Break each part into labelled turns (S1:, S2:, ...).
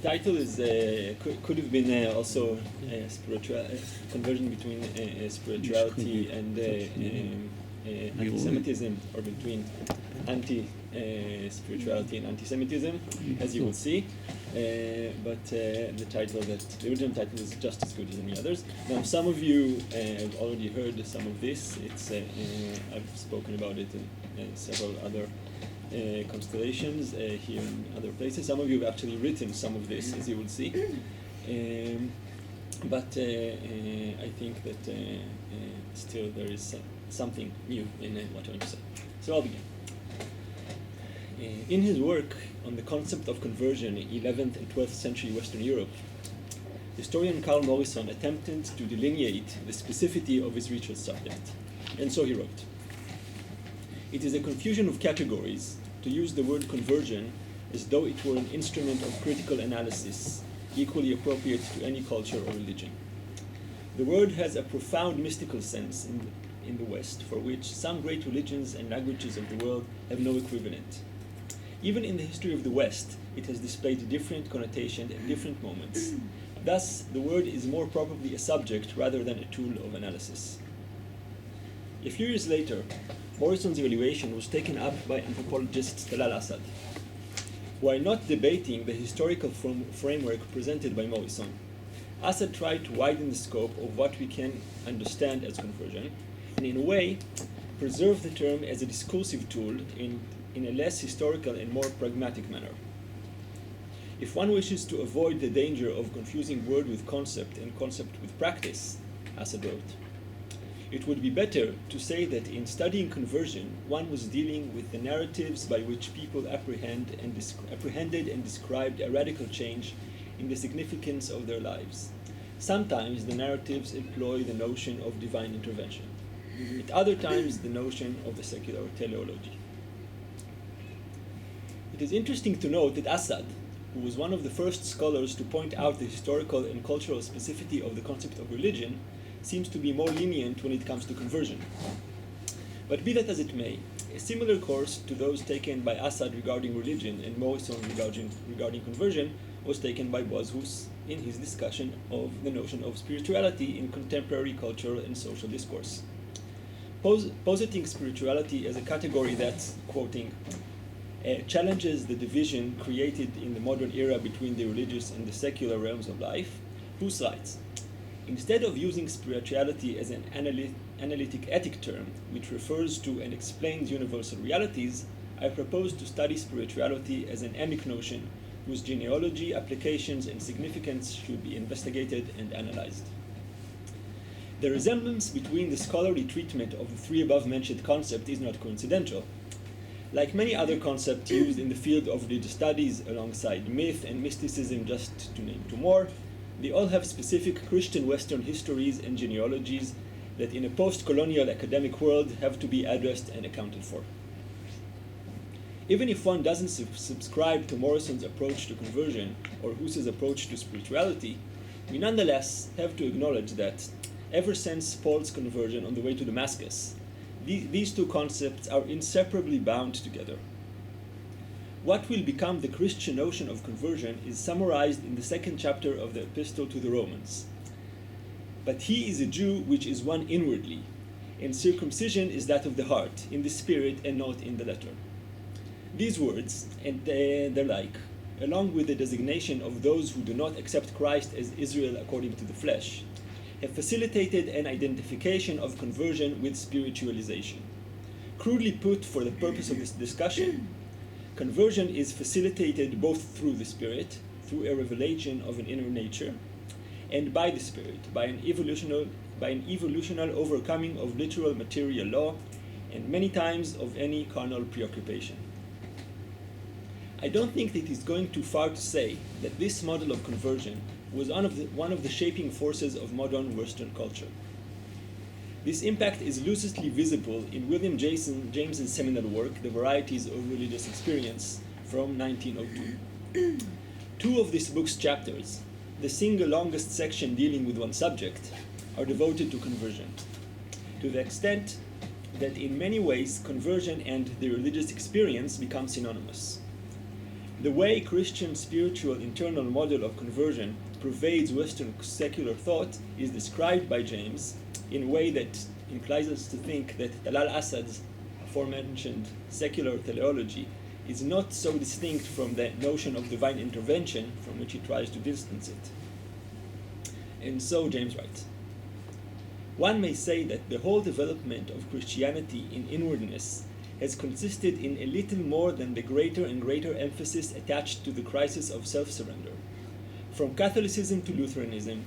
S1: title is could have been also conversion between spirituality and anti-Semitism, or between anti-spirituality and anti-Semitism, as you will see. But the original title is just as good as any others. Now, some of you have already heard some of this. It's I've spoken about it in several other constellations here and other places. Some of you have actually written some of this, as you will see. But I think that still there is something new in what I want to say. So I'll begin. In his work on the concept of conversion in 11th and 12th century Western Europe, historian Carl Morrison attempted to delineate the specificity of his ritual subject. And so he wrote, "It is a confusion of categories to use the word conversion as though it were an instrument of critical analysis, equally appropriate to any culture or religion. The word has a profound mystical sense in the West, for which some great religions and languages of the world have no equivalent. Even in the history of the West, it has displayed different connotations at different moments. Thus, the word is more probably a subject rather than a tool of analysis." A few years later, Morrison's evaluation was taken up by anthropologist Talal Asad. While not debating the historical framework presented by Morrison, Asad tried to widen the scope of what we can understand as conversion, and in a way, preserve the term as a discursive tool in a less historical and more pragmatic manner. If one wishes to avoid the danger of confusing word with concept and concept with practice, Asad wrote, it would be better to say that in studying conversion, one was dealing with the narratives by which people apprehended and described a radical change in the significance of their lives. Sometimes the narratives employ the notion of divine intervention. At other times, the notion of the secular teleology. It is interesting to note that Asad, who was one of the first scholars to point out the historical and cultural specificity of the concept of religion, seems to be more lenient when it comes to conversion. But be that as it may, a similar course to those taken by Asad regarding religion and Morrison regarding conversion was taken by Boaz Hus in his discussion of the notion of spirituality in contemporary cultural and social discourse. Positing spirituality as a category that, quoting, challenges the division created in the modern era between the religious and the secular realms of life, Hus writes, "Instead of using spirituality as an analytic ethic term, which refers to and explains universal realities, I propose to study spirituality as an emic notion whose genealogy, applications, and significance should be investigated and analyzed." The resemblance between the scholarly treatment of the three above-mentioned concepts is not coincidental. Like many other concepts used in the field of religious studies alongside myth and mysticism, just to name two more, they all have specific Christian Western histories and genealogies that in a post-colonial academic world have to be addressed and accounted for. Even if one doesn't subscribe to Morrison's approach to conversion or Hus's approach to spirituality, we nonetheless have to acknowledge that ever since Paul's conversion on the way to Damascus, these two concepts are inseparably bound together. What will become the Christian notion of conversion is summarized in the second chapter of the Epistle to the Romans. But he is a Jew which is one inwardly, and circumcision is that of the heart, in the spirit and not in the letter. These words, and the like, along with the designation of those who do not accept Christ as Israel according to the flesh, have facilitated an identification of conversion with spiritualization. Crudely put for the purpose of this discussion, conversion is facilitated both through the Spirit, through a revelation of an inner nature, and by the Spirit, by an evolutional overcoming of literal material law, and many times of any carnal preoccupation. I don't think that it is going too far to say that this model of conversion was one of the shaping forces of modern Western culture. This impact is lucidly visible in William James's seminal work, The Varieties of Religious Experience, from 1902. Two of this book's chapters, the single longest section dealing with one subject, are devoted to conversion, to the extent that in many ways conversion and the religious experience become synonymous. The way Christian spiritual internal model of conversion pervades Western secular thought is described by James in a way that implies us to think that Talal Assad's aforementioned secular teleology is not so distinct from the notion of divine intervention from which he tries to distance it. And so James writes, one may say that the whole development of Christianity in inwardness has consisted in a little more than the greater and greater emphasis attached to the crisis of self-surrender. From Catholicism to Lutheranism,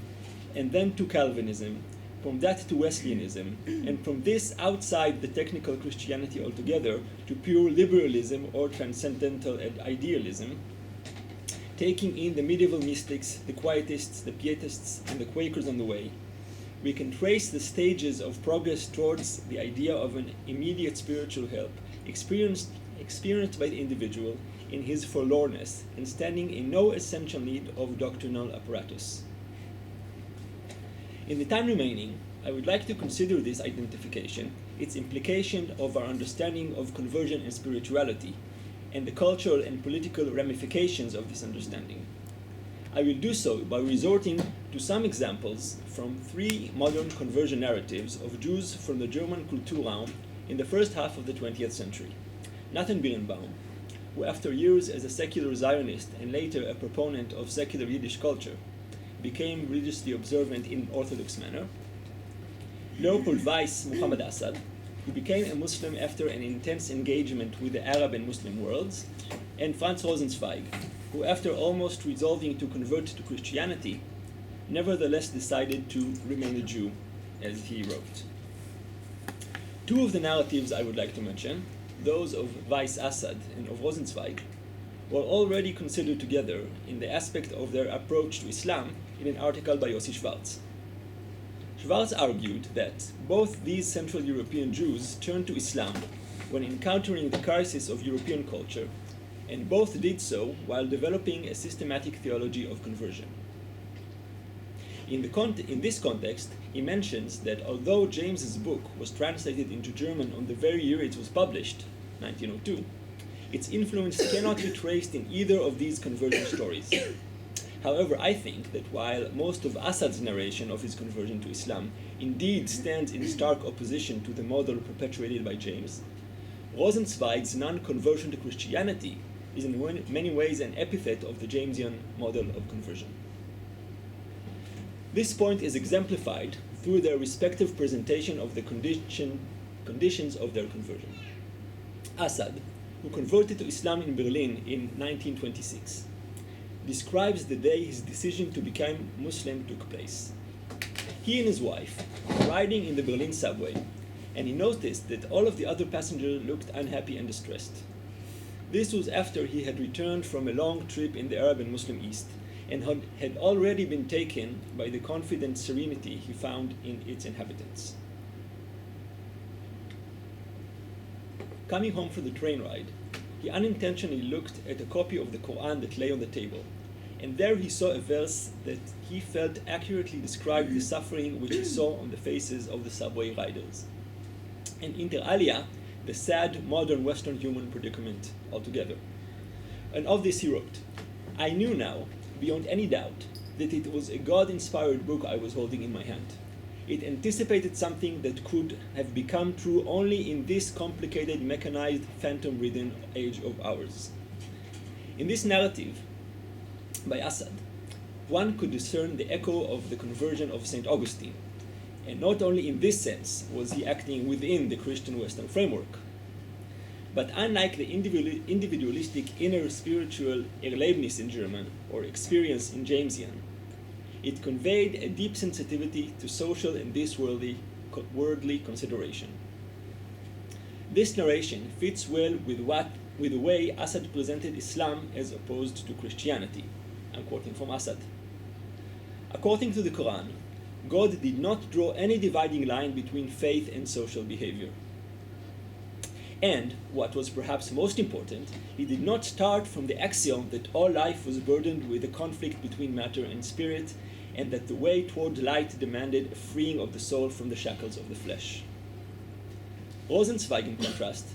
S1: and then to Calvinism, from that to Wesleyanism, and from this outside the technical Christianity altogether to pure liberalism or transcendental idealism, taking in the medieval mystics, the Quietists, the Pietists, and the Quakers on the way, we can trace the stages of progress towards the idea of an immediate spiritual help experienced by the individual in his forlornness and standing in no essential need of doctrinal apparatus. In the time remaining, I would like to consider this identification, its implication of our understanding of conversion and spirituality, and the cultural and political ramifications of this understanding. I will do so by resorting to some examples from three modern conversion narratives of Jews from the German Kulturraum in the first half of the 20th century. Nathan Birnbaum, who after years as a secular Zionist and later a proponent of secular Yiddish culture, became religiously observant in an Orthodox manner. Leopold Weiss Muhammad Assad, who became a Muslim after an intense engagement with the Arab and Muslim worlds, and Franz Rosenzweig, who after almost resolving to convert to Christianity, nevertheless decided to remain a Jew, as he wrote. Two of the narratives I would like to mention, those of Weiss Assad and of Rosenzweig, were already considered together in the aspect of their approach to Islam in an article by Yossi Schwartz. Schwartz argued that both these Central European Jews turned to Islam when encountering the crisis of European culture, and both did so while developing a systematic theology of conversion. In this context, he mentions that although James's book was translated into German on the very year it was published, 1902, its influence cannot be traced in either of these conversion stories. However, I think that while most of Assad's narration of his conversion to Islam indeed stands in stark opposition to the model perpetuated by James, Rosenzweig's non-conversion to Christianity is in many ways an epithet of the Jamesian model of conversion. This point is exemplified through their respective presentation of the conditions of their conversion. Assad, who converted to Islam in Berlin in 1926, describes the day his decision to become Muslim took place. He and his wife were riding in the Berlin subway, and he noticed that all of the other passengers looked unhappy and distressed. This was after he had returned from a long trip in the Arab and Muslim East, and had already been taken by the confident serenity he found in its inhabitants. Coming home from the train ride, he unintentionally looked at a copy of the Quran that lay on the table, and there he saw a verse that he felt accurately described the suffering which he saw on the faces of the subway riders, and inter alia, the sad modern Western human predicament altogether. And of this he wrote, "I knew now, beyond any doubt, that it was a God-inspired book I was holding in my hand. It anticipated something that could have become true only in this complicated, mechanized, phantom-ridden age of ours." In this narrative by Assad, one could discern the echo of the conversion of St. Augustine, and not only in this sense was he acting within the Christian Western framework, but unlike the individualistic inner spiritual Erlebnis in German, or experience in Jamesian, it conveyed a deep sensitivity to social and this worldly consideration. This narration fits well with the way Assad presented Islam as opposed to Christianity. I'm quoting from Assad. According to the Quran, God did not draw any dividing line between faith and social behavior. And, what was perhaps most important, he did not start from the axiom that all life was burdened with a conflict between matter and spirit, and that the way toward light demanded a freeing of the soul from the shackles of the flesh. Rosenzweig, in contrast,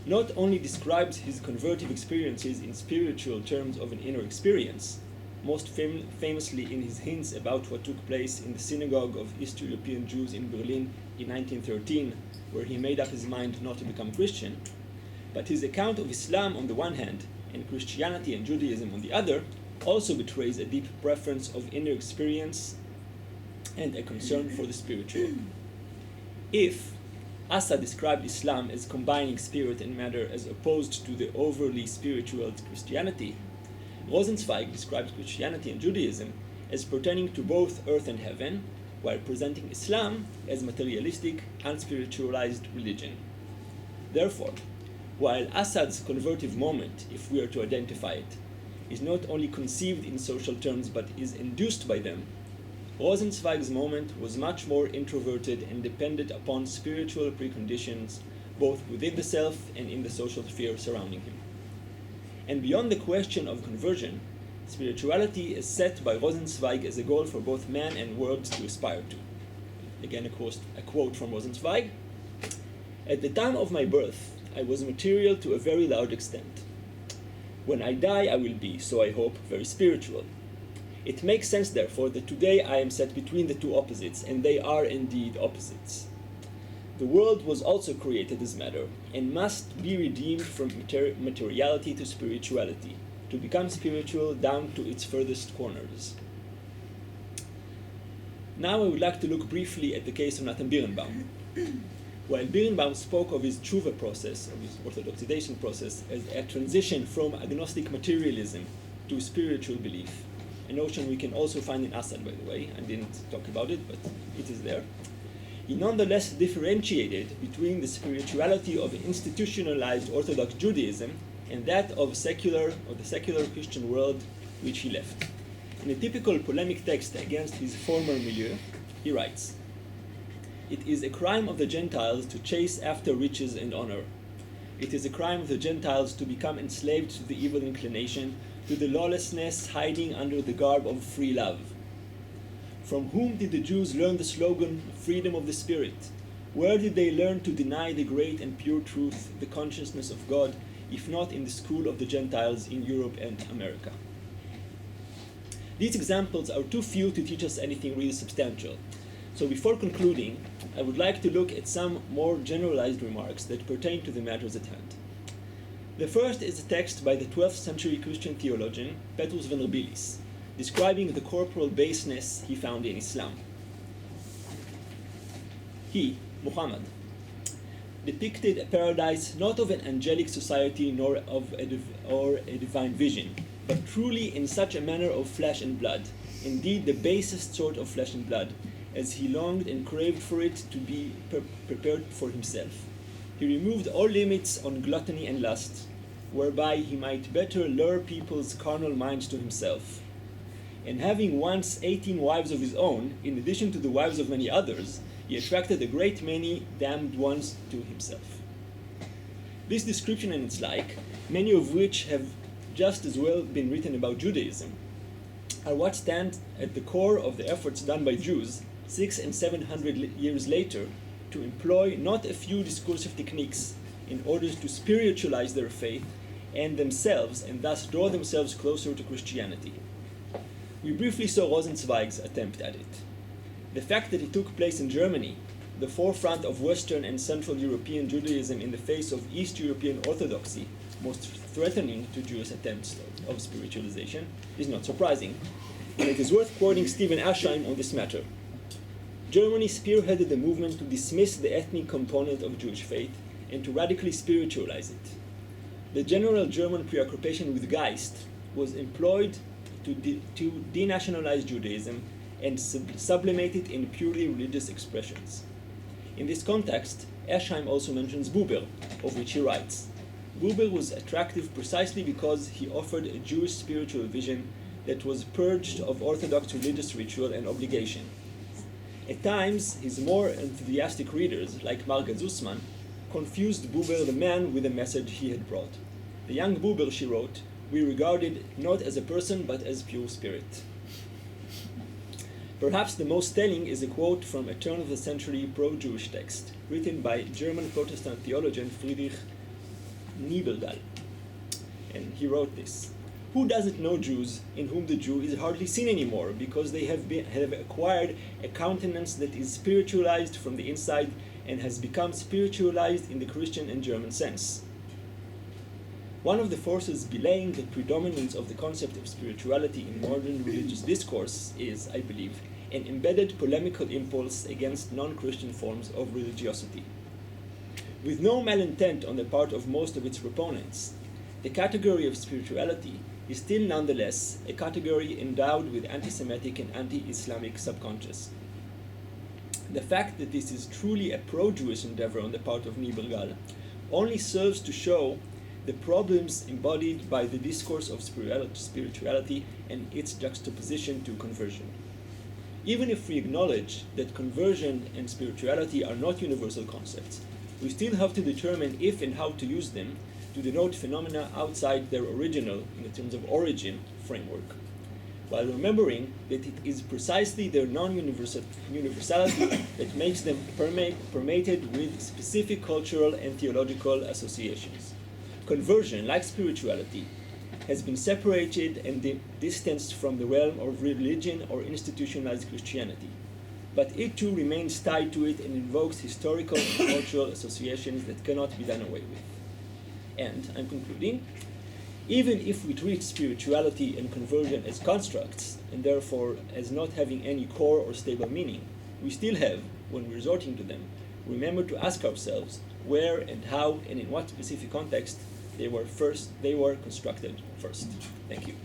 S1: not only describes his convertive experiences in spiritual terms of an inner experience, most famously in his hints about what took place in the synagogue of East European Jews in Berlin in 1913, where he made up his mind not to become Christian, but his account of Islam on the one hand and Christianity and Judaism on the other also betrays a deep preference of inner experience and a concern for the spiritual. If Asa described Islam as combining spirit and matter as opposed to the overly spiritual Christianity, Rosenzweig describes Christianity and Judaism as pertaining to both earth and heaven, while presenting Islam as materialistic, unspiritualized religion. Therefore, while Assad's convertive moment, if we are to identify it, is not only conceived in social terms but is induced by them, Rosenzweig's moment was much more introverted and depended upon spiritual preconditions both within the self and in the social sphere surrounding him. And beyond the question of conversion, spirituality is set by Rosenzweig as a goal for both man and world to aspire to. Again, a quote from Rosenzweig. At the time of my birth, I was material to a very large extent. When I die, I will be, so I hope, very spiritual. It makes sense, therefore, that today I am set between the two opposites, and they are indeed opposites. The world was also created as matter, and must be redeemed from materiality to spirituality, to become spiritual down to its furthest corners. Now I would like to look briefly at the case of Nathan Birnbaum. While Birnbaum spoke of his tshuva process, of his orthodoxization process, as a transition from agnostic materialism to spiritual belief, a notion we can also find in Assad, by the way. I didn't talk about it, but it is there. He nonetheless differentiated between the spirituality of institutionalized Orthodox Judaism and that of the secular Christian world which he left. In a typical polemic text against his former milieu, he writes, "It is a crime of the Gentiles to chase after riches and honor. It is a crime of the Gentiles to become enslaved to the evil inclination, to the lawlessness hiding under the garb of free love. From whom did the Jews learn the slogan, freedom of the spirit? Where did they learn to deny the great and pure truth, the consciousness of God, if not in the school of the Gentiles in Europe and America?" These examples are too few to teach us anything really substantial. So before concluding, I would like to look at some more generalized remarks that pertain to the matters at hand. The first is a text by the 12th century Christian theologian Petrus Venerabilis, describing the corporal baseness he found in Islam. He, Muhammad, depicted a paradise not of an angelic society nor of a divine vision, but truly in such a manner of flesh and blood, indeed the basest sort of flesh and blood, as he longed and craved for it to be prepared for himself. He removed all limits on gluttony and lust, whereby he might better lure people's carnal minds to himself. And having once 18 wives of his own, in addition to the wives of many others, he attracted a great many damned ones to himself. This description and its like, many of which have just as well been written about Judaism, are what stand at the core of the efforts done by Jews 600 and 700 years later to employ not a few discursive techniques in order to spiritualize their faith and themselves, and thus draw themselves closer to Christianity. We briefly saw Rosenzweig's attempt at it. The fact that it took place in Germany, the forefront of Western and Central European Judaism in the face of East European Orthodoxy, most threatening to Jewish attempts of spiritualization, is not surprising, and it is worth quoting Stephen Asheim on this matter. Germany spearheaded the movement to dismiss the ethnic component of Jewish faith and to radically spiritualize it. The general German preoccupation with Geist was employed to denationalize Judaism and sublimate it in purely religious expressions. In this context, Asheim also mentions Buber, of which he writes, "Buber was attractive precisely because he offered a Jewish spiritual vision that was purged of orthodox religious ritual and obligation. At times, his more enthusiastic readers, like Marga Zussman, confused Buber the man with the message he had brought. The young Buber, she wrote, we regarded not as a person but as pure spirit." Perhaps the most telling is a quote from a turn-of-the-century pro-Jewish text, written by German Protestant theologian Friedrich Nibelgal. And he wrote this. Who doesn't know Jews in whom the Jew is hardly seen anymore because they have acquired a countenance that is spiritualized from the inside and has become spiritualized in the Christian and German sense? One of the forces belaying the predominance of the concept of spirituality in modern religious discourse is, I believe, an embedded polemical impulse against non-Christian forms of religiosity. With no malintent on the part of most of its proponents, the category of spirituality is still nonetheless a category endowed with anti-Semitic and anti-Islamic subconscious. The fact that this is truly a pro-Jewish endeavor on the part of Nibelgal only serves to show the problems embodied by the discourse of spirituality and its juxtaposition to conversion. Even if we acknowledge that conversion and spirituality are not universal concepts, we still have to determine if and how to use them to denote phenomena outside their original, in the terms of origin, framework, while remembering that it is precisely their non-universality that makes them permeated with specific cultural and theological associations. Conversion, like spirituality, has been separated and distanced from the realm of religion or institutionalized Christianity, but it too remains tied to it and invokes historical and cultural associations that cannot be done away with. And, I'm concluding, even if we treat spirituality and conversion as constructs, and therefore as not having any core or stable meaning, we still have, when resorting to them, remember to ask ourselves where and how and in what specific context they were constructed first. Thank you.